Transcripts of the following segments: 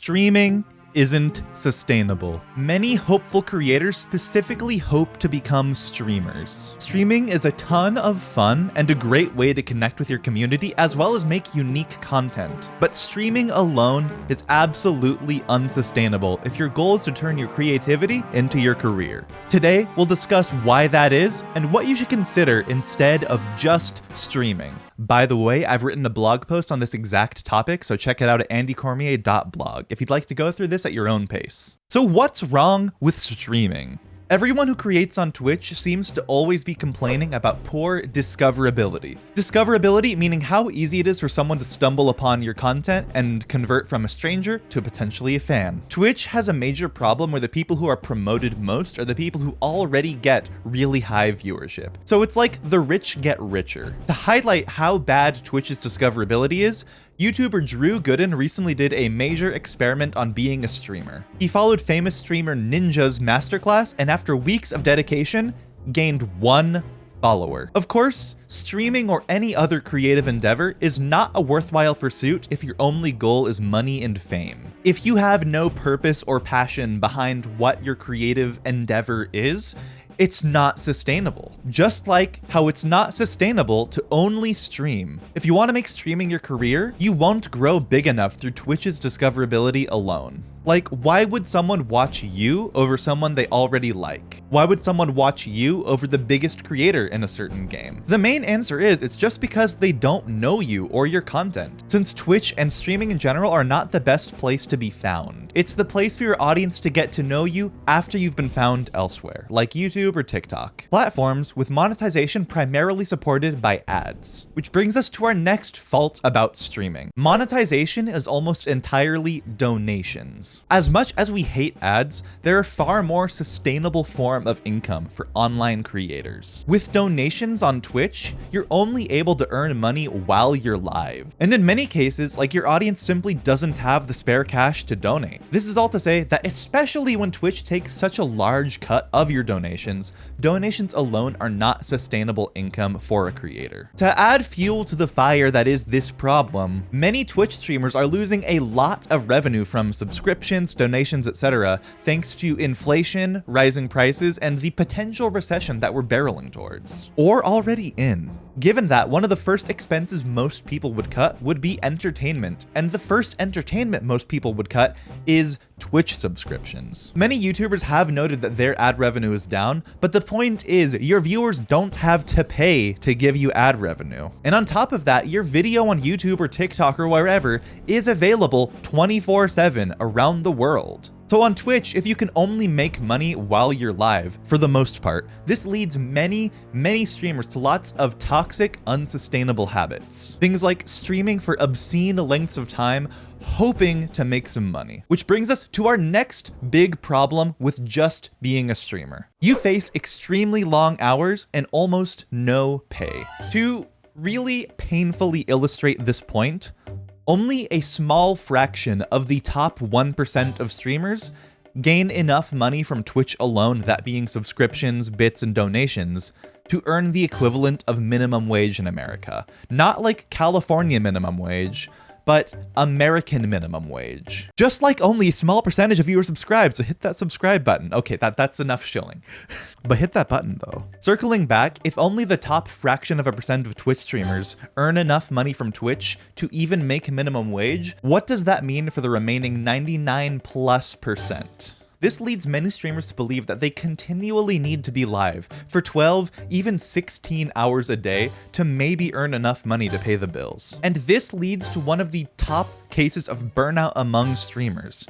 Streaming isn't sustainable. Many hopeful creators specifically hope to become streamers. Streaming is a ton of fun and a great way to connect with your community as well as make unique content. But streaming alone is absolutely unsustainable if your goal is to turn your creativity into your career. Today, we'll discuss why that is and what you should consider instead of just streaming. By the way, I've written a blog post on this exact topic, so check it out at andycormier.blog if you'd like to go through this at your own pace. So what's wrong with streaming? Everyone who creates on Twitch seems to always be complaining about poor discoverability. Discoverability meaning how easy it is for someone to stumble upon your content and convert from a stranger to potentially a fan. Twitch has a major problem where the people who are promoted most are the people who already get really high viewership. So it's like the rich get richer. To highlight how bad Twitch's discoverability is, YouTuber Drew Gooden recently did a major experiment on being a streamer. He followed famous streamer Ninja's masterclass and after weeks of dedication, gained 1 follower. Of course, streaming or any other creative endeavor is not a worthwhile pursuit if your only goal is money and fame. If you have no purpose or passion behind what your creative endeavor is, it's not sustainable. Just like how it's not sustainable to only stream. If you want to make streaming your career, you won't grow big enough through Twitch's discoverability alone. Like, why would someone watch you over someone they already like? Why would someone watch you over the biggest creator in a certain game? The main answer is it's just because they don't know you or your content. Since Twitch and streaming in general are not the best place to be found. It's the place for your audience to get to know you after you've been found elsewhere, like YouTube or TikTok. Platforms with monetization primarily supported by ads. Which brings us to our next fault about streaming. Monetization is almost entirely donations. As much as we hate ads, there are far more sustainable form of income for online creators. With donations on Twitch, you're only able to earn money while you're live. And in many cases, like your audience simply doesn't have the spare cash to donate. This is all to say that especially when Twitch takes such a large cut of your donations, donations alone are not sustainable income for a creator. To add fuel to the fire that is this problem, many Twitch streamers are losing a lot of revenue from subscriptions, donations, etc., thanks to inflation, rising prices, and the potential recession that we're barreling towards, or already in. Given that one of the first expenses most people would cut would be entertainment, and the first entertainment most people would cut is Twitch subscriptions. Many YouTubers have noted that their ad revenue is down, but the point is your viewers don't have to pay to give you ad revenue. And on top of that, your video on YouTube or TikTok or wherever is available 24/7 around the world. So on Twitch, if you can only make money while you're live, for the most part, this leads many streamers to lots of toxic, unsustainable habits. Things like streaming for obscene lengths of time, hoping to make some money. Which brings us to our next big problem with just being a streamer. You face extremely long hours and almost no pay. To really painfully illustrate this point, only a small fraction of the top 1% of streamers gain enough money from Twitch alone, that being subscriptions, bits, and donations, to earn the equivalent of minimum wage in America. Not like California minimum wage, but American minimum wage. Just like only a small percentage of you are subscribed, so hit that subscribe button. Okay, that's enough shilling. But hit that button though. Circling back, if only the top fraction of a percent of Twitch streamers earn enough money from Twitch to even make minimum wage, what does that mean for the remaining 99+%? This leads many streamers to believe that they continually need to be live for 12, even 16 hours a day to maybe earn enough money to pay the bills. And this leads to one of the top cases of burnout among streamers.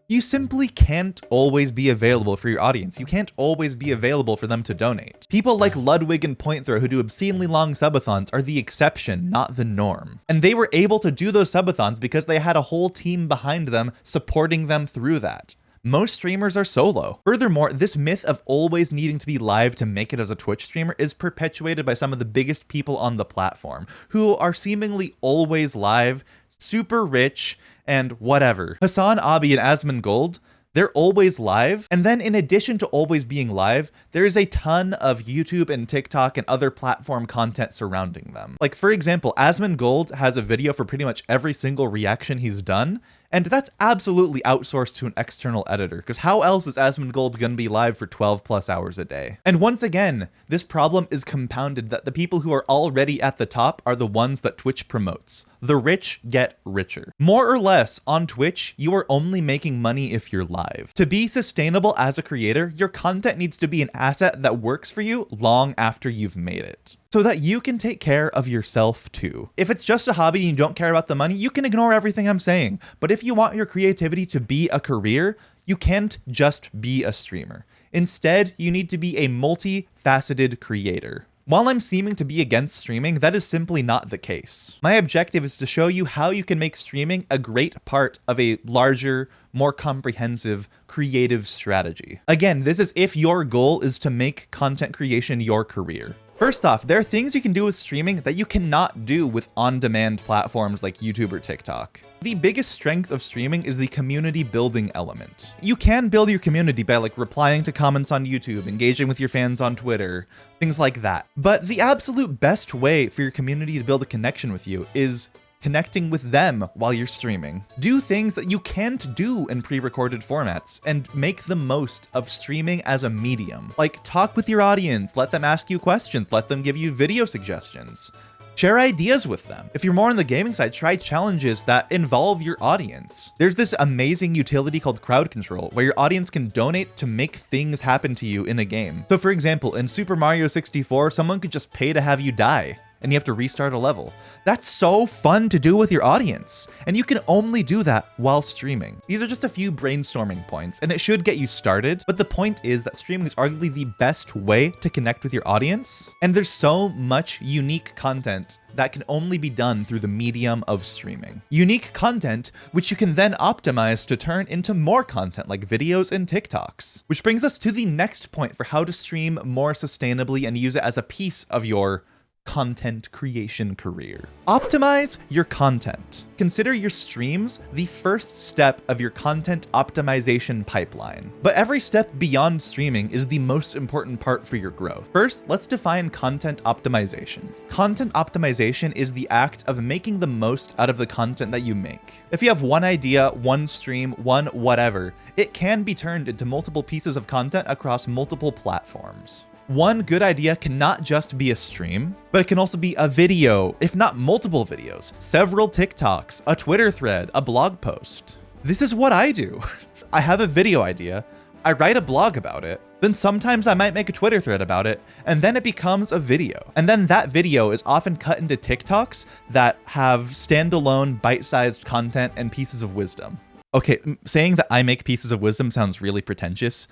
You simply can't always be available for your audience. You can't always be available for them to donate. People like Ludwig and Pointthrow who do obscenely long subathons are the exception, not the norm. And they were able to do those subathons because they had a whole team behind them supporting them through that. Most streamers are solo. Furthermore, this myth of always needing to be live to make it as a Twitch streamer is perpetuated by some of the biggest people on the platform, who are seemingly always live, super rich, and whatever. Hassan Abi and Asmongold, they're always live. And then in addition to always being live, there is a ton of YouTube and TikTok and other platform content surrounding them. Like for example, Asmongold has a video for pretty much every single reaction he's done. And that's absolutely outsourced to an external editor, because how else is Asmongold gonna be live for 12 plus hours a day? And once again, this problem is compounded that the people who are already at the top are the ones that Twitch promotes. The rich get richer. More or less, on Twitch, you are only making money if you're live. To be sustainable as a creator, your content needs to be an asset that works for you long after you've made it, so that you can take care of yourself too. If it's just a hobby and you don't care about the money, you can ignore everything I'm saying. But if you want your creativity to be a career, you can't just be a streamer. Instead, you need to be a multifaceted creator. While I'm seeming to be against streaming, that is simply not the case. My objective is to show you how you can make streaming a great part of a larger, more comprehensive, creative strategy. Again, this is if your goal is to make content creation your career. First off, there are things you can do with streaming that you cannot do with on-demand platforms like YouTube or TikTok. The biggest strength of streaming is the community building element. You can build your community by replying to comments on YouTube, engaging with your fans on Twitter, things like that. But the absolute best way for your community to build a connection with you is connecting with them while you're streaming. Do things that you can't do in pre-recorded formats and make the most of streaming as a medium. Like talk with your audience, let them ask you questions, let them give you video suggestions. Share ideas with them. If you're more on the gaming side, try challenges that involve your audience. There's this amazing utility called crowd control, where your audience can donate to make things happen to you in a game. So for example, in Super Mario 64, someone could just pay to have you die, and you have to restart a level. That's so fun to do with your audience, and you can only do that while streaming. These are just a few brainstorming points, and it should get you started, but the point is that streaming is arguably the best way to connect with your audience, and there's so much unique content that can only be done through the medium of streaming. Unique content, which you can then optimize to turn into more content like videos and TikToks. Which brings us to the next point for how to stream more sustainably and use it as a piece of your content creation career. Optimize your content. Consider your streams the first step of your content optimization pipeline. But every step beyond streaming is the most important part for your growth. First, let's define content optimization. Content optimization is the act of making the most out of the content that you make. If you have one idea, one stream, one whatever, it can be turned into multiple pieces of content across multiple platforms. One good idea cannot just be a stream, but it can also be a video, if not multiple videos, several TikToks, a Twitter thread, a blog post. This is what I do. I have a video idea, I write a blog about it, then sometimes I might make a Twitter thread about it, and then it becomes a video. And then that video is often cut into TikToks that have standalone bite-sized content and pieces of wisdom. Okay, saying that I make pieces of wisdom sounds really pretentious.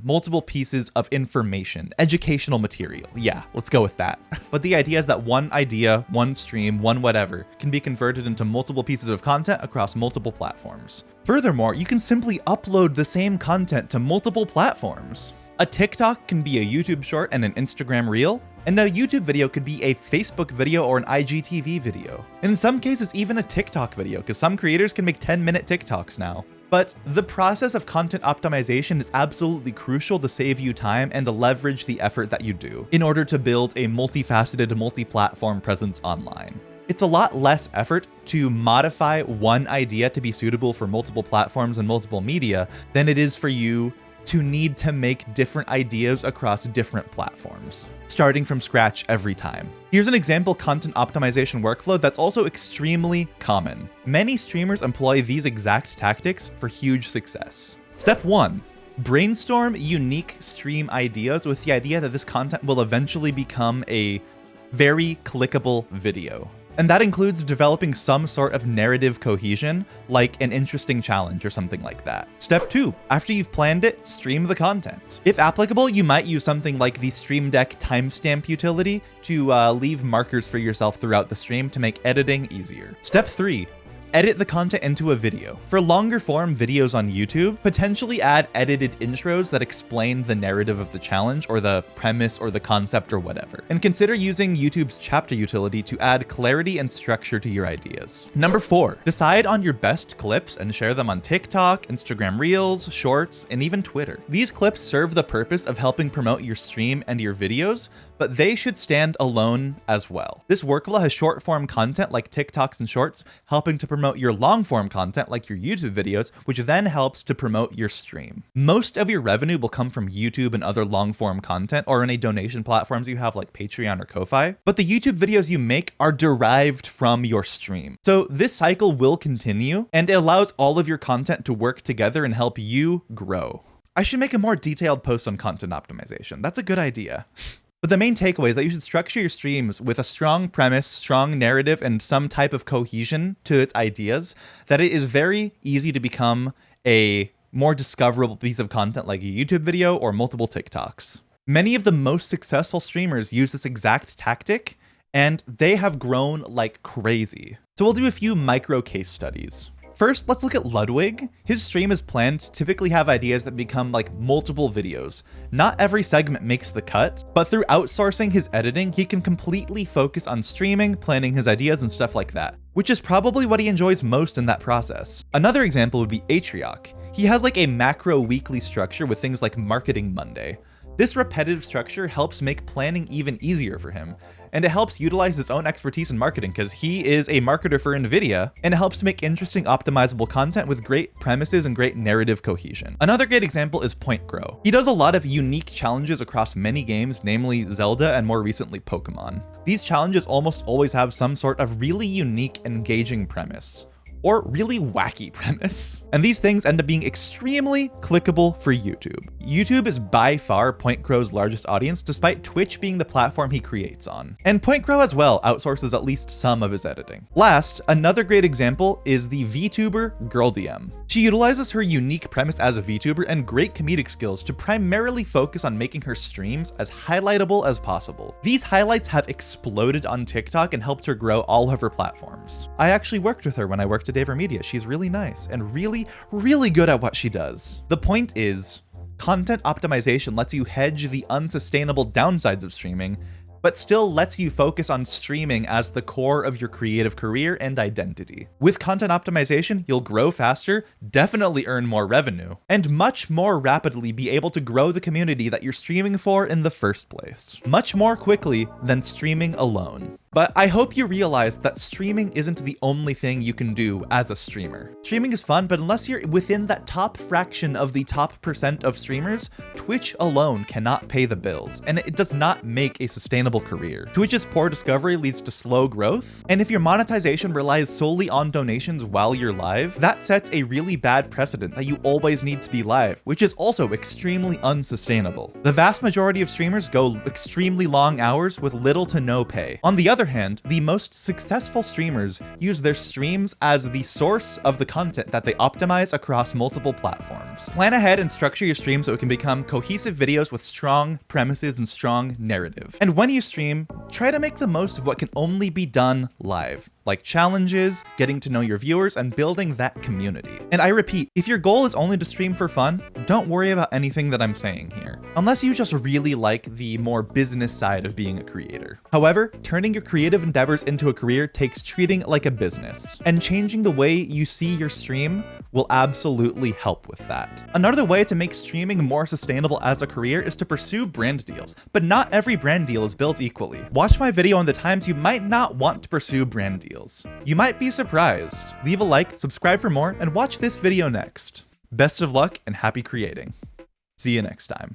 Multiple pieces of information, educational material. Yeah, let's go with that. But the idea is that one idea, one stream, one whatever can be converted into multiple pieces of content across multiple platforms. Furthermore, you can simply upload the same content to multiple platforms. A TikTok can be a YouTube short and an Instagram reel, and a YouTube video could be a Facebook video or an IGTV video. And in some cases, even a TikTok video, because some creators can make 10-minute TikToks now. But the process of content optimization is absolutely crucial to save you time and to leverage the effort that you do in order to build a multifaceted, multi-platform presence online. It's a lot less effort to modify one idea to be suitable for multiple platforms and multiple media than it is for you to need to make different ideas across different platforms, starting from scratch every time. Here's an example content optimization workflow that's also extremely common. Many streamers employ these exact tactics for huge success. Step 1. Brainstorm unique stream ideas with the idea that this content will eventually become a very clickable video. And that includes developing some sort of narrative cohesion, like an interesting challenge or something like that. Step 2, after you've planned it, stream the content. If applicable, you might use something like the Stream Deck timestamp utility to leave markers for yourself throughout the stream to make editing easier. Step 3, edit the content into a video. For longer form videos on YouTube, potentially add edited intros that explain the narrative of the challenge or the premise or the concept or whatever. And consider using YouTube's chapter utility to add clarity and structure to your ideas. Number 4, decide on your best clips and share them on TikTok, Instagram Reels, Shorts, and even Twitter. These clips serve the purpose of helping promote your stream and your videos, but they should stand alone as well. This workflow has short form content like TikToks and Shorts, helping to promote your long form content like your YouTube videos, which then helps to promote your stream. Most of your revenue will come from YouTube and other long form content or any donation platforms you have like Patreon or Ko-Fi, but the YouTube videos you make are derived from your stream. So this cycle will continue, and it allows all of your content to work together and help you grow. I should make a more detailed post on content optimization. That's a good idea. But the main takeaway is that you should structure your streams with a strong premise, strong narrative, and some type of cohesion to its ideas, that it is very easy to become a more discoverable piece of content like a YouTube video or multiple TikToks. Many of the most successful streamers use this exact tactic, and they have grown like crazy. So we'll do a few micro case studies. First, let's look at Ludwig. His stream is planned to typically have ideas that become like multiple videos. Not every segment makes the cut, but through outsourcing his editing, he can completely focus on streaming, planning his ideas, and stuff like that, which is probably what he enjoys most in that process. Another example would be Atriok. He has like a macro weekly structure with things like Marketing Monday. This repetitive structure helps make planning even easier for him, and it helps utilize his own expertise in marketing because he is a marketer for NVIDIA, and it helps to make interesting optimizable content with great premises and great narrative cohesion. Another great example is Point Grow. He does a lot of unique challenges across many games, namely Zelda and more recently Pokemon. These challenges almost always have some sort of really unique, engaging premise, or really wacky premise. And these things end up being extremely clickable for YouTube. YouTube is by far Point Crow's largest audience, despite Twitch being the platform he creates on. And Point Crow as well outsources at least some of his editing. Last, another great example is the VTuber Girl DM. She utilizes her unique premise as a VTuber and great comedic skills to primarily focus on making her streams as highlightable as possible. These highlights have exploded on TikTok and helped her grow all of her platforms. I actually worked with her when I worked at Discoverability Media. She's really nice and really good at what she does. The point is, content optimization lets you hedge the unsustainable downsides of streaming, but still lets you focus on streaming as the core of your creative career and identity. With content optimization, you'll grow faster, definitely earn more revenue, and much more rapidly be able to grow the community that you're streaming for in the first place. Much more quickly than streaming alone. But I hope you realize that streaming isn't the only thing you can do as a streamer. Streaming is fun, but unless you're within that top fraction of the top % of streamers, Twitch alone cannot pay the bills, and it does not make a sustainable career. Twitch's poor discovery leads to slow growth, and if your monetization relies solely on donations while you're live, that sets a really bad precedent that you always need to be live, which is also extremely unsustainable. The vast majority of streamers go extremely long hours with little to no pay. On the other hand, the most successful streamers use their streams as the source of the content that they optimize across multiple platforms. Plan ahead and structure your stream so it can become cohesive videos with strong premises and strong narrative. And when you stream, try to make the most of what can only be done live, like challenges, getting to know your viewers, and building that community. And I repeat, if your goal is only to stream for fun, don't worry about anything that I'm saying here, unless you just really like the more business side of being a creator. However, turning your creative endeavors into a career takes treating it like a business, and changing the way you see your stream will absolutely help with that. Another way to make streaming more sustainable as a career is to pursue brand deals, but not every brand deal is built equally. Watch my video on the times you might not want to pursue brand deals. You might be surprised. Leave a like, subscribe for more, and watch this video next. Best of luck and happy creating. See you next time.